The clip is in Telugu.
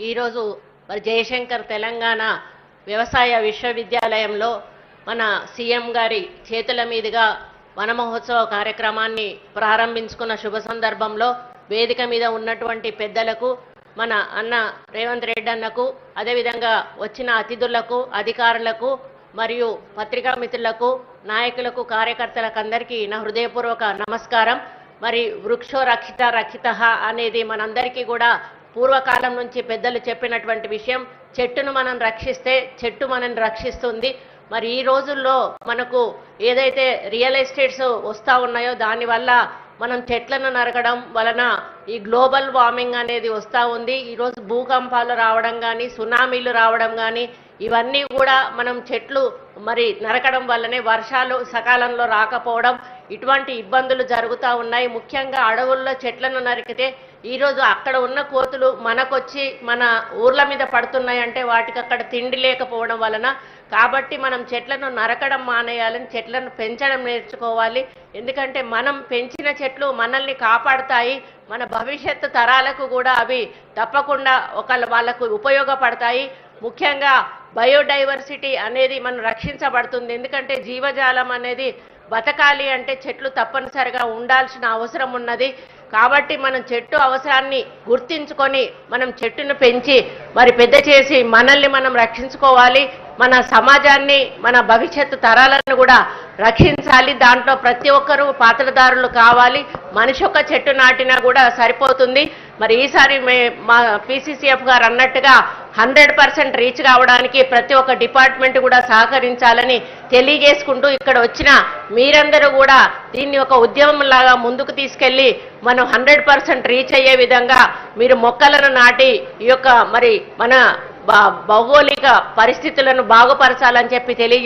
ఈరోజు మరి జయశంకర్ తెలంగాణ వ్యవసాయ విశ్వవిద్యాలయంలో మన సీఎం గారి చేతుల మీదుగా వన మహోత్సవ కార్యక్రమాన్ని ప్రారంభించుకున్న శుభ సందర్భంలో వేదిక మీద ఉన్నటువంటి పెద్దలకు మన అన్న రేవంత్ రెడ్డి అన్నకు అదేవిధంగా వచ్చిన అతిథులకు అధికారులకు మరియు పత్రికా మిత్రులకు నాయకులకు కార్యకర్తలకు అందరికీ నా హృదయపూర్వక నమస్కారం. మరి వృక్షో రక్షిత రక్షితః అనేది మనందరికీ కూడా పూర్వకాలం నుంచి పెద్దలు చెప్పినటువంటి విషయం. చెట్టును మనం రక్షిస్తే చెట్టు మనల్ని రక్షిస్తుంది. మరి ఈ రోజుల్లో మనకు ఏదైతే రియల్ ఎస్టేట్స్ వస్తూ ఉన్నాయో దానివల్ల మనం చెట్లను నరకడం వలన ఈ గ్లోబల్ వార్మింగ్ అనేది వస్తూ ఉంది. ఈరోజు భూకంపాలు రావడం కానీ సునామీలు రావడం కానీ ఇవన్నీ కూడా మనం చెట్లు మరి నరకడం వల్లనే వర్షాలు సకాలంలో రాకపోవడం ఇటువంటి ఇబ్బందులు జరుగుతూ ఉన్నాయి. ముఖ్యంగా అడవుల్లో చెట్లను నరికితే ఈరోజు అక్కడ ఉన్న కోతులు మనకొచ్చి మన ఊర్ల మీద పడుతున్నాయంటే వాటికి అక్కడ తిండి లేకపోవడం వలన. కాబట్టి మనం చెట్లను నరకడం మానేయాలని చెట్లను పెంచడం నేర్చుకోవాలి. ఎందుకంటే మనం పెంచిన చెట్లు మనల్ని కాపాడుతాయి. మన భవిష్యత్తు తరాలకు కూడా అవి తప్పకుండా వాళ్ళకు ఉపయోగపడతాయి. ముఖ్యంగా బయోడైవర్సిటీ అనేది మనం రక్షించబడుతుంది. ఎందుకంటే జీవజాలం అనేది బతకాలి అంటే చెట్లు తప్పనిసరిగా ఉండాల్సిన అవసరం ఉన్నది. కాబట్టి మనం చెట్టు అవసరాన్ని గుర్తించుకొని మనం చెట్టును పెంచి మరి పెద్ద చేసి మనల్ని మనం రక్షించుకోవాలి. మన సమాజాన్ని మన భవిష్యత్తు తరాలను కూడా రక్షించాలి. దాంట్లో ప్రతి ఒక్కరూ పాత్రదారులు కావాలి. మనిషి ఒక చెట్టు నాటినా కూడా సరిపోతుంది. మరి ఈసారి మా పీసీసీఎఫ్ గారు అన్నట్టుగా 100% రీచ్ కావడానికి ప్రతి ఒక్క డిపార్ట్మెంట్ కూడా సహకరించాలని తెలియజేసుకుంటూ ఇక్కడ వచ్చిన మీరందరూ కూడా దీన్ని ఒక ఉద్యమం లాగా ముందుకు తీసుకెళ్లి మనం 100% రీచ్ అయ్యే విధంగా మీరు మొక్కలను నాటి ఈ యొక్క మరి మన భౌగోళిక పరిస్థితులను బాగుపరచాలని చెప్పి తెలియజేస్తారు.